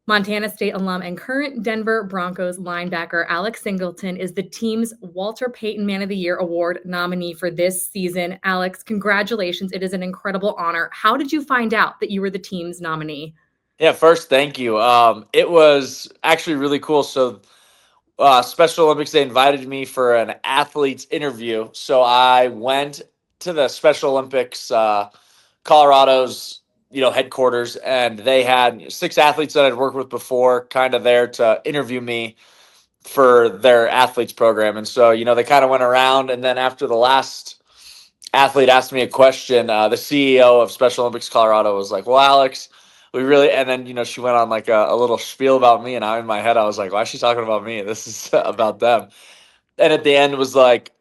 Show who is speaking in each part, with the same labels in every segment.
Speaker 1: Montana State alum and current Denver Broncos linebacker Alex Singleton is the team's Walter Payton Man of the Year award nominee for this season. Alex, congratulations. It is an incredible honor. How did you find out that you were the team's nominee?
Speaker 2: Yeah, first, thank you. It was actually really cool. So, Special Olympics, they invited me for an athlete's interview. So I went to the Special Olympics, Colorado's, headquarters, and they had 6 athletes that I'd worked with before, kind of there to interview me for their athletes program. And so, they kind of went around, and then after the last athlete asked me a question, the CEO of Special Olympics Colorado was like, "Well, Alex, we really," and then she went on like a little spiel about me, and I, in my head, I was like, "Why is she talking about me? This is about them." And at the end was like,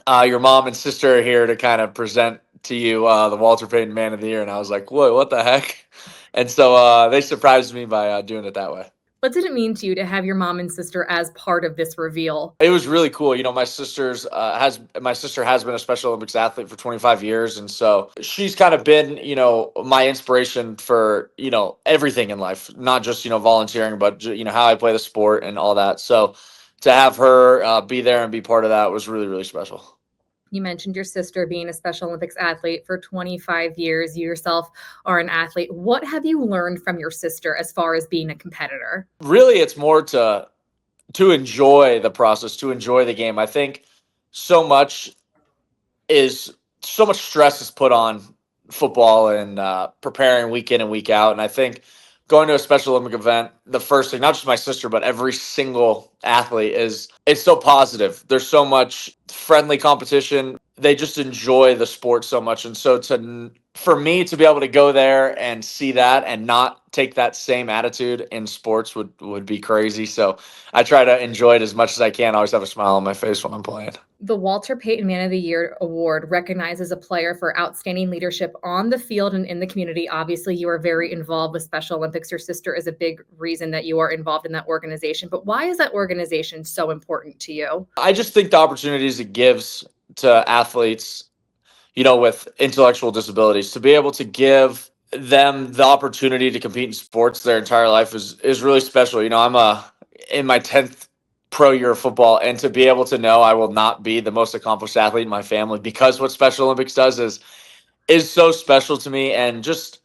Speaker 2: "Your mom and sister are here to kind of present to you the Walter Payton Man of the Year," and I was like, "Whoa, what the heck?" And so they surprised me by doing it that way.
Speaker 1: What did it mean to you to have your mom and sister as part of this reveal?
Speaker 2: It was really cool. My sister has been a Special Olympics athlete for 25 years, and so she's kind of been, my inspiration for, everything in life, not just, volunteering, but how I play the sport and all that. So to have her be there and be part of that was really, really special.
Speaker 1: You mentioned your sister being a Special Olympics athlete for 25 years. You yourself are an athlete. What have you learned from your sister as far as being a competitor?
Speaker 2: Really, it's more to enjoy the process, to enjoy the game. I think so much so much stress is put on football and preparing week in and week out. And I think going to a Special Olympic event, the first thing, not just my sister, but every single athlete it's so positive. There's so much friendly competition. They just enjoy the sport so much. And so for me to be able to go there and see that and not take that same attitude in sports would be crazy. So I try to enjoy it as much as I can. I always have a smile on my face when I'm playing.
Speaker 1: The Walter Payton Man of the Year award recognizes a player for outstanding leadership on the field and in the community. Obviously, you are very involved with Special Olympics. Your sister is a big reason that you are involved in that organization. But why is that organization so important to you?
Speaker 2: I just think the opportunities it gives to athletes, with intellectual disabilities, to be able to give them the opportunity to compete in sports their entire life is really special. I'm in my 10th pro year of football, and to be able to know I will not be the most accomplished athlete in my family because what Special Olympics does is so special to me. And just,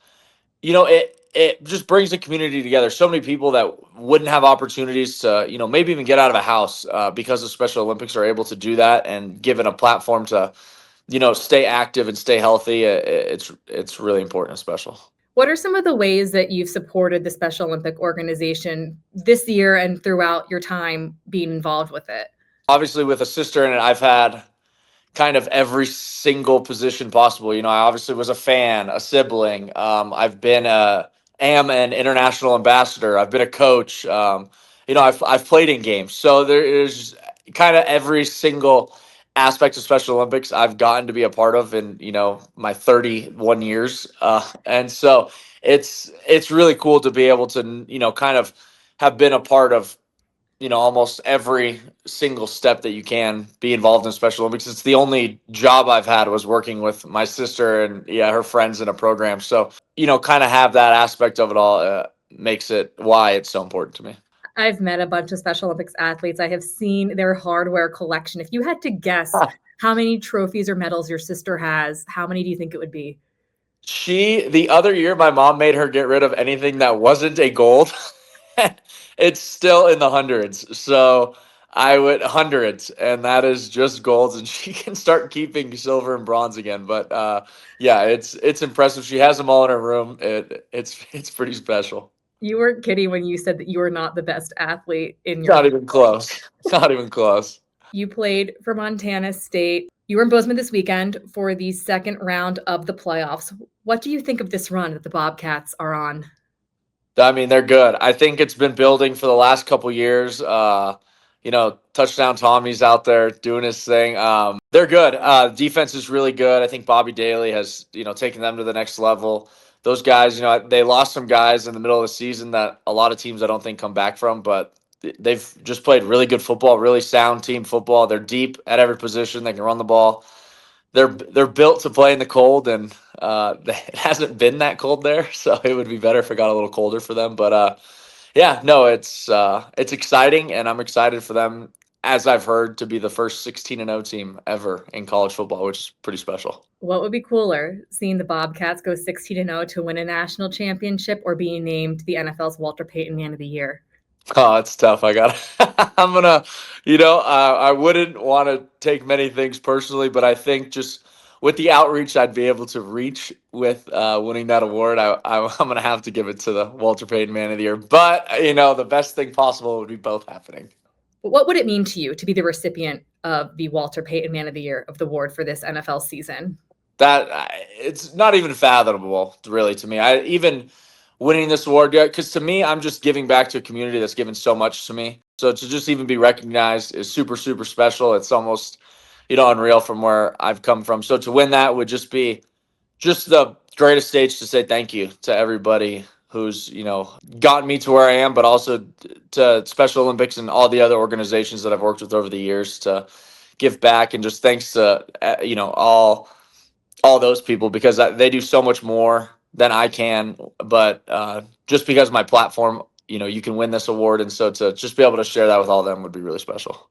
Speaker 2: it just brings the community together. So many people that wouldn't have opportunities to, maybe even get out of a house because of Special Olympics are able to do that and given a platform to, stay active and stay healthy. It's really important and special.
Speaker 1: What are some of the ways that you've supported the Special Olympic organization this year and throughout your time being involved with it?
Speaker 2: Obviously, with a sister in it, I've had kind of every single position possible. I obviously was a fan, a sibling. Am an international ambassador. I've been a coach. I've played in games. So there is kind of every single aspect of Special Olympics I've gotten to be a part of in my 31 years, and so it's really cool to be able to kind of have been a part of almost every single step that you can be involved in Special Olympics. It's the only job I've had was working with my sister and her friends in a program. So, kind of have that aspect of it all makes it why it's so important to me.
Speaker 1: I've met a bunch of Special Olympics athletes. I have seen their hardware collection. If you had to guess how many trophies or medals your sister has, how many do you think it would be?
Speaker 2: The other year, my mom made her get rid of anything that wasn't a gold. It's still in the hundreds. So I would hundreds, and that is just golds, and she can start keeping silver and bronze again. But yeah, it's impressive. She has them all in her room. It's pretty special.
Speaker 1: You weren't kidding when you said that you were not the best athlete in
Speaker 2: Not even close. Not even close.
Speaker 1: You played for Montana State. You were in Bozeman this weekend for the second round of the playoffs. What do you think of this run that the Bobcats are on?
Speaker 2: I mean, they're good. I think it's been building for the last couple years. Touchdown Tommy's out there doing his thing. They're good. Defense is really good. I think Bobby Daly has, taken them to the next level. Those guys, they lost some guys in the middle of the season that a lot of teams I don't think come back from, but they've just played really good football, really sound team football. They're deep at every position. They can run the ball. they're built to play in the cold, and it hasn't been that cold there, so it would be better if it got a little colder for them. But yeah, no, it's exciting, and I'm excited for them, as I've heard, to be the first 16-0 team ever in college football, which is pretty special.
Speaker 1: What would be cooler, seeing the Bobcats go 16-0 to win a national championship, or being named the NFL's Walter Payton Man of the Year?
Speaker 2: Oh, it's tough. I'm gonna, I wouldn't want to take many things personally, but I think just with the outreach I'd be able to reach with winning that award, I'm gonna have to give it to the Walter Payton Man of the Year. But the best thing possible would be both happening.
Speaker 1: What would it mean to you to be the recipient of the Walter Payton Man of the Year of the award for this NFL season?
Speaker 2: It's not even fathomable, really, to me. I even winning this award, because to me, I'm just giving back to a community that's given so much to me. So to just even be recognized is super, super special. It's almost, unreal from where I've come from. So to win that would just be just the greatest stage to say thank you to everybody who's, gotten me to where I am, but also to Special Olympics and all the other organizations that I've worked with over the years to give back. And just thanks to, all those people, because they do so much more than I can. But just because my platform, you can win this award. And so to just be able to share that with all of them would be really special.